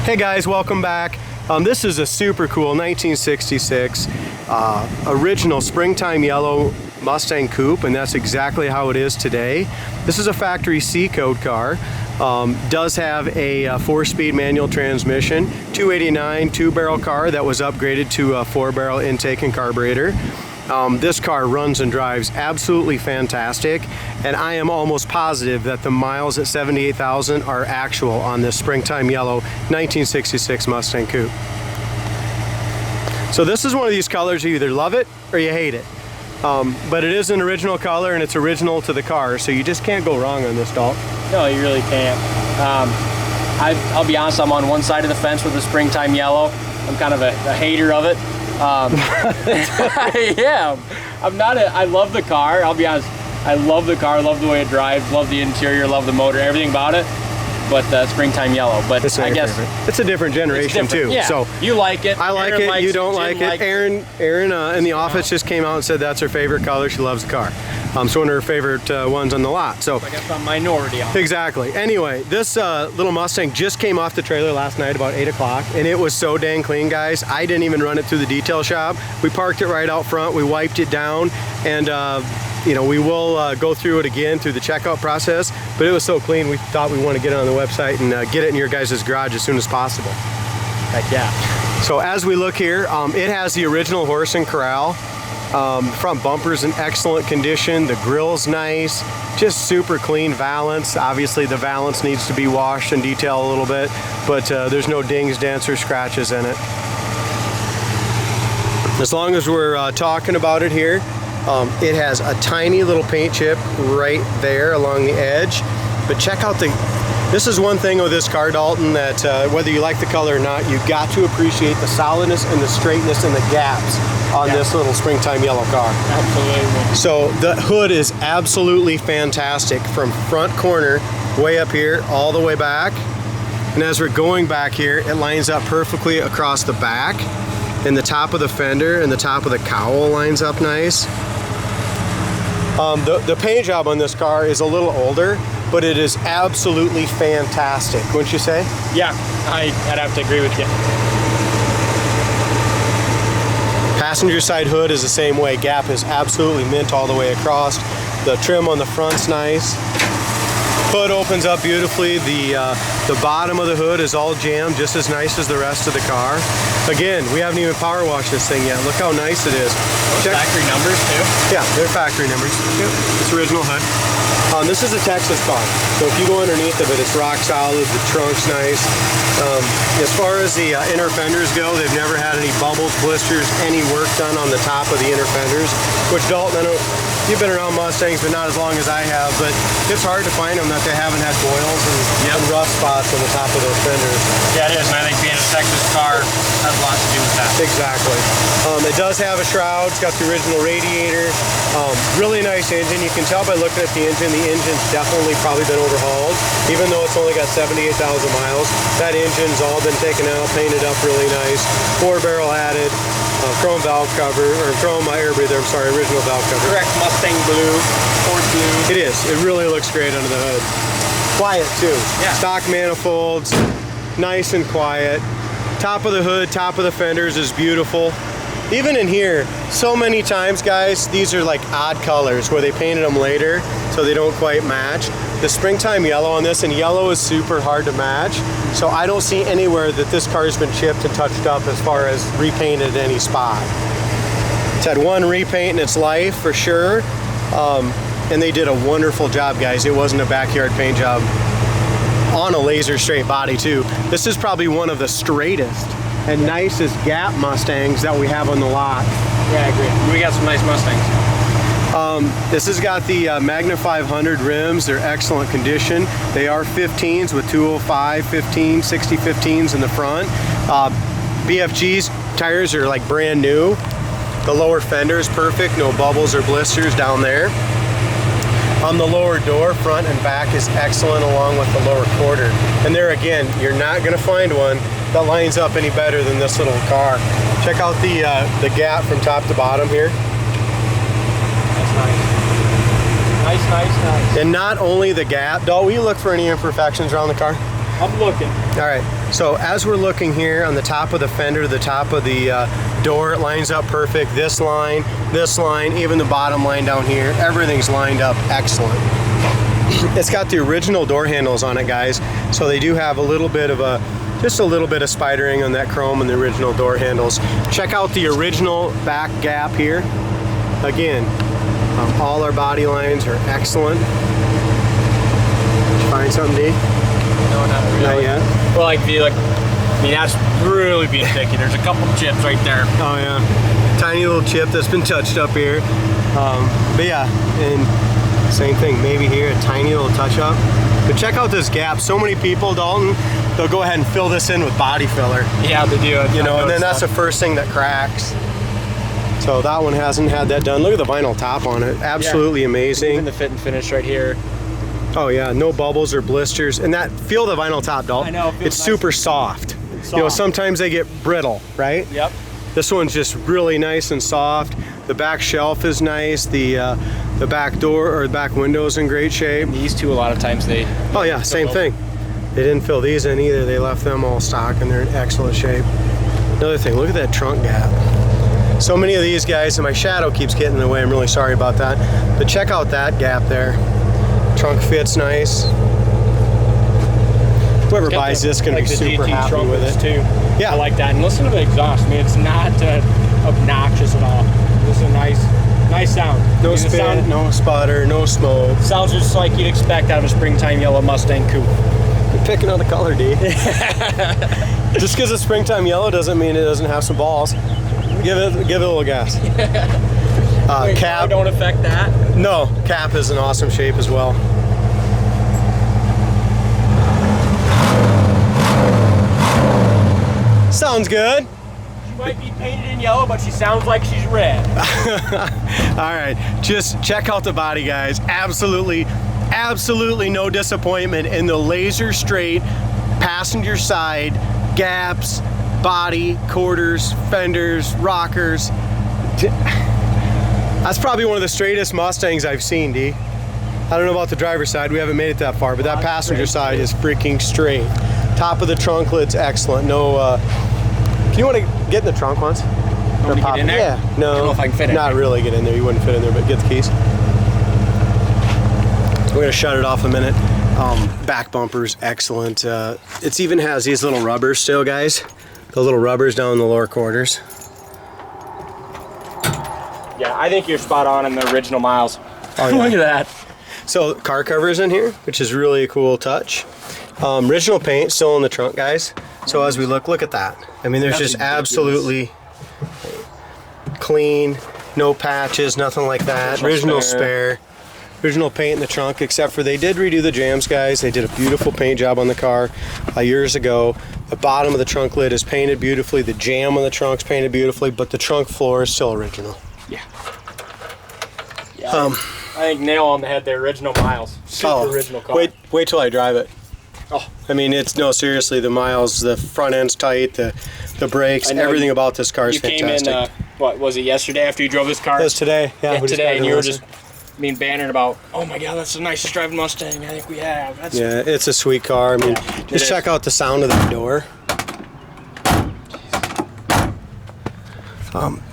Hey guys, welcome back. This is a super cool 1966 original springtime yellow Mustang Coupe, and that's exactly how it is today. This is a factory C code car. Does have a 4-speed manual transmission, 289 2-barrel car that was upgraded to a 4-barrel intake and carburetor. This car runs and drives absolutely fantastic, and I am almost positive that the miles at 78,000 are actual on this springtime yellow 1966 Mustang Coupe. So this is one of these colors, you either love it or you hate it. But it is an original color and it's original to the car, so you just can't go wrong on this, Dalt. No, you really can't. I'll be honest, I'm on one side of the fence with the springtime yellow. I'm kind of a hater of it. Yeah, I love the car. I'll be honest, I love the car, love the way it drives, love the interior, love the motor, everything about it. But springtime yellow. But I guess it's a different generation too. Yeah. So you like it. I like it. You don't like it. Erin in the office just came out and said that's her favorite color. She loves the car. It's one of her favorite ones on the lot. So I guess I'm minority on it. Exactly. Anyway, this little Mustang just came off the trailer last night about 8 o'clock, and it was so dang clean, guys. I didn't even run it through the detail shop. We parked it right out front. We wiped it down, and you know, we will go through it again through the checkout process, but it was so clean we thought we want to get it on the website and get it in your guys' garage as soon as possible. Heck yeah. So as we look here, it has the original horse and corral. Front bumper's in excellent condition. The grill's nice, just super clean valance. Obviously the valance needs to be washed and detailed a little bit, but there's no dings, dents, or scratches in it. As long as we're talking about it here, it has a tiny little paint chip right there along the edge, but check out this is one thing with this car, Dalton, that whether you like the color or not, you've got to appreciate the solidness and the straightness and the gaps on this little springtime yellow car. Absolutely. So the hood is absolutely fantastic from front corner way up here all the way back, and as we're going back here, it lines up perfectly across the back, and the top of the fender and the top of the cowl lines up nice. The paint job on this car is a little older, but it is absolutely fantastic, wouldn't you say? Yeah, I'd have to agree with you. Passenger side hood is the same way. Gap is absolutely mint all the way across. The trim on the front's nice. Hood opens up beautifully. The bottom of the hood is all jammed, just as nice as the rest of the car. Again, we haven't even power washed this thing yet. Look how nice it is. Check. Factory numbers too? Yeah, they're factory numbers. Yep. It's original hood. This is a Texas car, so if you go underneath of it, it's rock solid. The trunk's nice. As far as the inner fenders go, they've never had any bubbles, blisters, any work done on the top of the inner fenders, which, Dalton, I know you've been around Mustangs, but not as long as I have, but it's hard to find them that they haven't had boils and rough spots on the top of those fenders. Yeah, it is, and I think being a Texas car has a lot to do with that. Exactly. It does have a shroud. It's got the original radiator. Really nice engine. You can tell by looking at the engine, the engine's definitely probably been overhauled. Even though it's only got 78,000 miles, that engine's all been taken out, painted up really nice. 4-barrel added. Chrome valve cover, or chrome air breather, I'm sorry, original valve cover. Correct, Mustang blue, Ford blue. It is. It really looks great under the hood. Quiet too. Yeah. Stock manifolds, nice and quiet. Top of the hood, top of the fenders is beautiful. Even in here, so many times, guys, these are like odd colors where they painted them later so they don't quite match. The springtime yellow on this, and yellow is super hard to match, so I don't see anywhere that this car has been chipped and touched up as far as repainted any spot. It's had one repaint in its life for sure, and they did a wonderful job, guys. It wasn't a backyard paint job on a laser straight body too. This is probably one of the straightest and nicest gap Mustangs that we have on the lot. Yeah, I agree. We got some nice Mustangs. This has got the Magnum 500 rims. They're excellent condition. They are 15s with 205, 15, 60 15s in the front. BFG's tires are like brand new. The lower fender is perfect. No bubbles or blisters down there. On the lower door, front and back is excellent, along with the lower quarter. And there again, you're not going to find one that lines up any better than this little car. Check out the gap from top to bottom here. That's nice. Nice. And not only the gap. Dal, will you look for any imperfections around the car? I'm looking. All right, so as we're looking here on the top of the fender, the top of the door, it lines up perfect. This line, even the bottom line down here, everything's lined up excellent. It's got the original door handles on it, guys, so they do have a little bit of just a little bit of spidering on that chrome and the original door handles. Check out the original back gap here. Again, all our body lines are excellent. Did you find something, D? No, not really. Not yet? Well, like, I mean, that's really being picky. There's a couple chips right there. Oh yeah, tiny little chip that's been touched up here. But yeah, and same thing, maybe here, a tiny little touch up. But check out this gap. So many people, Dalton, they'll go ahead and fill this in with body filler. Yeah, they do. You know, and then that's the first thing that cracks. So that one hasn't had that done. Look at the vinyl top on it. Absolutely amazing. Even the fit and finish right here. Oh yeah, no bubbles or blisters. And that, feel the vinyl top, Dalton. I know, it feels it's nice. super soft. You know, sometimes they get brittle, right? Yep. This one's just really nice and soft. The back shelf is nice. The back door or the back window's in great shape. These two, a lot of times they. Oh yeah, same thing. They didn't fill these in either. They left them all stock and they're in excellent shape. Another thing, look at that trunk gap. So many of these guys, and my shadow keeps getting in the way. I'm really sorry about that. But check out that gap there. Trunk fits nice. Whoever buys this can be super happy with it too. Yeah, I like that. And listen to the exhaust. I mean, it's not obnoxious at all. This is a nice sound. No spin, no sputter, no smoke. Sounds just like you'd expect out of a springtime yellow Mustang coupe. You're picking on the color, D. Just because it's springtime yellow doesn't mean it doesn't have some balls. Give it a little gas. Wait, Cab don't affect that. No, cap is in awesome shape as well. Sounds good. She might be painted in yellow, but she sounds like she's red. All right, just check out the body, guys. Absolutely no disappointment in the laser straight passenger side gaps, body, quarters, fenders, rockers. That's probably one of the straightest Mustangs I've seen, D. I don't know about the driver's side, we haven't made it that far, but that passenger side is freaking straight. Top of the trunk lid's excellent. No, can you want to get in the trunk once? Want to get in there? Yeah, no, I don't know if I can fit in not there. really get in there. You wouldn't fit in there, but get the keys. We're gonna shut it off a minute. Back bumper's excellent. It even has these little rubbers still, guys. The little rubbers down in the lower quarters. Yeah, I think you're spot on in the original miles. Oh, yeah. Look at that. So car covers in here, which is really a cool touch. Original paint still in the trunk, guys. So as we look at that. I mean, there's just absolutely clean, no patches, nothing like that. Original spare. Original paint in the trunk, except for they did redo the jambs, guys. They did a beautiful paint job on the car years ago. The bottom of the trunk lid is painted beautifully. The jamb on the trunk's painted beautifully, but the trunk floor is still original. Yeah. I think nail on the head there. Original miles. Super original car. Wait till I drive it. Oh, I mean, it's no, seriously, the miles, the front end's tight, the brakes, everything about this car is fantastic. You came in, what was it, yesterday after you drove this car? It was today, yeah. Today, and you were just bantering about, oh my God, that's the nicest driving Mustang I think we have. Yeah, it's a sweet car. I mean, just check out the sound of that door.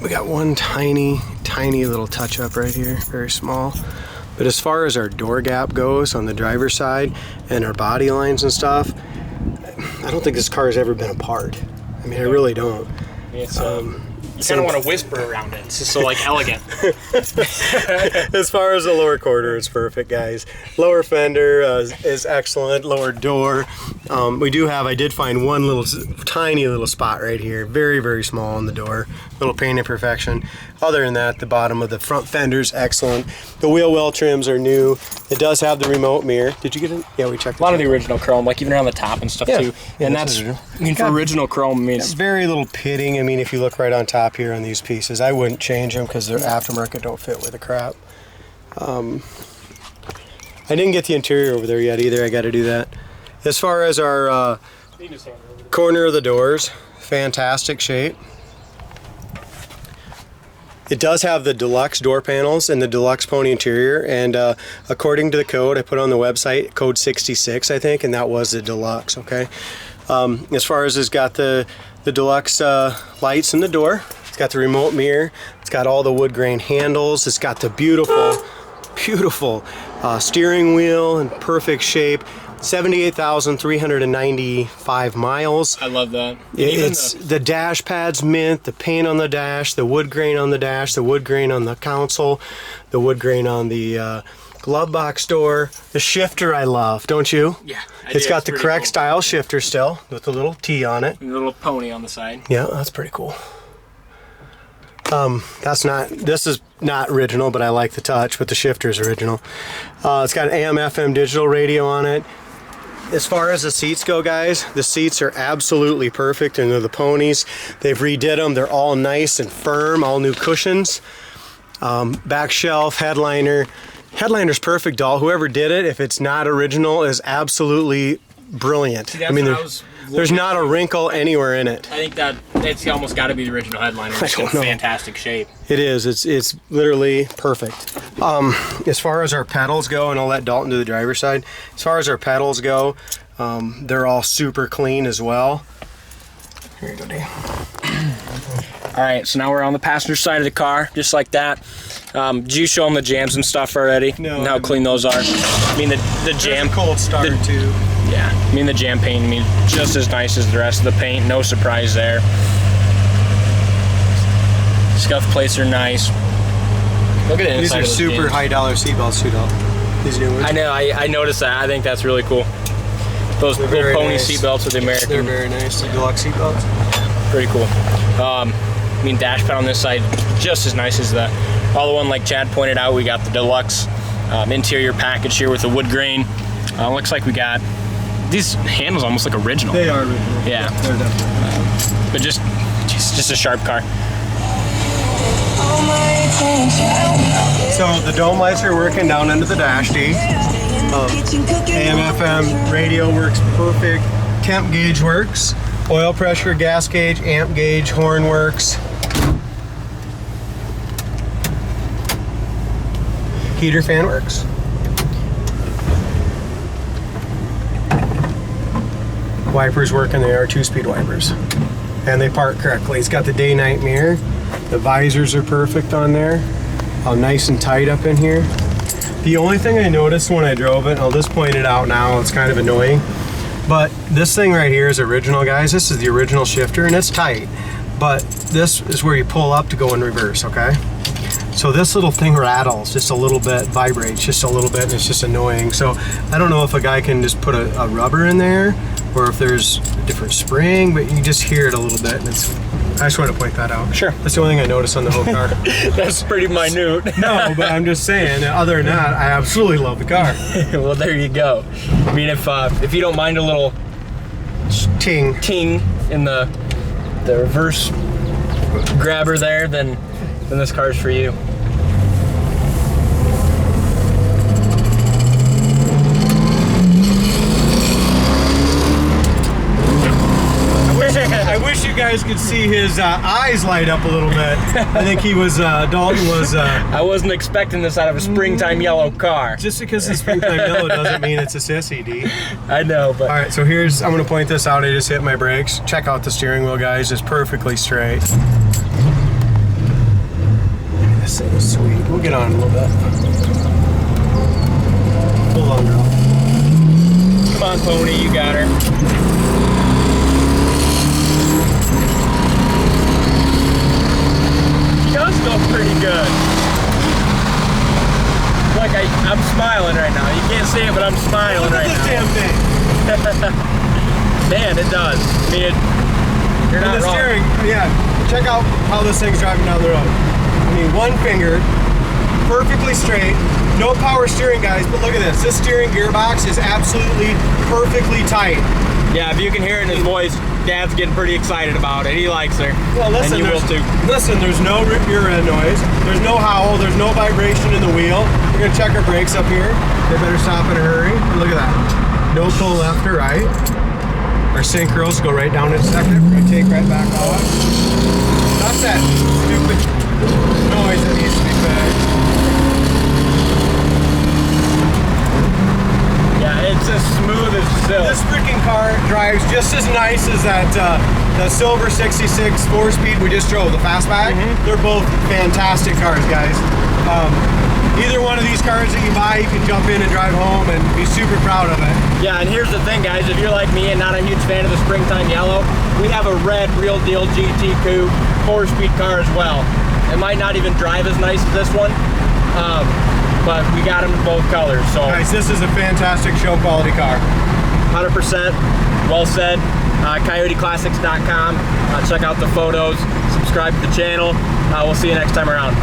We got one tiny little touch up right here, very small. But as far as our door gap goes on the driver's side and our body lines and stuff, I don't think this car has ever been apart. I mean, I really don't. It's, you kind of want to whisper around it. It's just so like elegant. As far as the lower quarter, it's perfect, guys. Lower fender is excellent. Lower door. I did find one tiny little spot right here. Very, very small on the door. Little paint imperfection. Other than that, the bottom of the front fender's excellent. The wheel well trims are new. It does have the remote mirror. Did you get it? Yeah, we checked it. A lot of the original chrome, like even around the top and stuff too. Yeah, and that's, I mean, for original chrome, I mean, it's very little pitting. I mean, if you look right on top here on these pieces, I wouldn't change them because they're aftermarket, don't fit with the crap. I didn't get the interior over there yet either. I got to do that. As far as our corner of the doors, fantastic shape. It does have the deluxe door panels and the deluxe pony interior, and according to the code I put on the website, code 66 I think, and that was the deluxe. Okay. As far as it's got the deluxe lights in the door, it's got the remote mirror, it's got all the wood grain handles, it's got the beautiful steering wheel in perfect shape. 78,395 miles. I love that. It's the dash pad's mint, the paint on the dash, the wood grain on the dash, the wood grain on the console, the wood grain on the glove box door. The shifter I love, don't you? Yeah. It's got the correct style shifter still with the little T on it. And a little pony on the side. Yeah, that's pretty cool. This is not original, but I like the touch, but the shifter's original. It's got an AM/FM digital radio on it. As far as the seats go, guys, the seats are absolutely perfect, and they're the ponies. They've redid them. They're all nice and firm, all new cushions. Back shelf, headliner. Headliner's perfect, doll. Whoever did it, if it's not original, is absolutely brilliant. See, I mean, there's not a wrinkle anywhere in it. I think that it's almost got to be the original headliner. It's in fantastic shape. It is. It's literally perfect. As far as our pedals go, and I'll let Dalton do the driver's side. As far as our pedals go, they're all super clean as well. Here you go, Dave. All right, so now we're on the passenger side of the car, just like that. Did you show them the jams and stuff already? No. And how clean those are? I mean, the jam. There's a cold start too. Yeah, I mean the jam paint, just as nice as the rest of the paint. No surprise there. Scuff plates are nice. Look at it. These are super high dollar seatbelts too, though. These new ones. I know. I noticed that. I think that's really cool. Those little pony seatbelts with the American. They're very nice. The deluxe seatbelts. Pretty cool. I mean, dash pad on this side, just as nice as the other one. Like Chad pointed out, we got the deluxe interior package here with the wood grain. Looks like we got these handles almost like original. They are original. Yeah. They're definitely. But just a sharp car. So the dome lights are working down under the dash D. AM/FM radio works perfect. Temp gauge works. Oil pressure, gas gauge, amp gauge, horn works. Heater fan works. Wipers work, and they are 2-speed wipers. And they park correctly. It's got the day-night mirror. The visors are perfect on there. Nice and tight up in here. The only thing I noticed when I drove it, I'll just point it out now, it's kind of annoying, but this thing right here is original, guys. This is the original shifter, and it's tight. But this is where you pull up to go in reverse, okay? So this little thing rattles just a little bit, vibrates just a little bit, and it's just annoying. So I don't know if a guy can just put a rubber in there, or if there's a different spring, but you just hear it a little bit, and I just want to point that out. Sure. That's the only thing I noticed on the whole car. That's pretty minute. No, but I'm just saying, other than that, I absolutely love the car. Well, there you go. I mean, if you don't mind a little ting in the reverse grabber there, then this car's for you. I wish you guys could see his eyes light up a little bit. I think he was, Dalton was... I wasn't expecting this out of a springtime yellow car. Just because it's springtime yellow doesn't mean it's a sissy, D. I know, but... All right, so here's, I'm going to point this out. I just hit my brakes. Check out the steering wheel, guys. It's perfectly straight. This thing is sweet. We'll get on a little bit. Hold on, girl. Come on, pony, you got her. Does go pretty good. Like I'm smiling right now. You can't see it, but I'm smiling right now. Damn thing. Man, it does. I mean, you're not wrong. Steering, yeah. Check out how this thing's driving down the road. I mean, one finger, perfectly straight, no power steering, guys. But look at this. This steering gearbox is absolutely perfectly tight. Yeah, if you can hear it in his voice, Dad's getting pretty excited about it. He likes her. Well, listen, and you will too. Listen, there's no rear end noise. There's no howl. There's no vibration in the wheel. We're gonna check our brakes up here. They better stop in a hurry. Look at that. No pull left or right. Our synchros go right down in a second. We're gonna take right back off. Stop that stupid noise that needs to be fixed. Yeah, it's as smooth as silk. This freaking car drives just as nice as that the silver 66 4-speed we just drove, the fastback. They're both fantastic cars, guys. Either one of these cars that you buy, you can jump in and drive home and be super proud of it. Yeah, and here's the thing, guys. If you're like me and not a huge fan of the springtime yellow, we have a red real deal GT Coupe 4-speed car as well. It might not even drive as nice as this one, but we got them in both colors. So Guys, this is a fantastic show quality car. 100%, well said. CoyoteClassics.com. Check out the photos, subscribe to the channel. We'll see you next time around.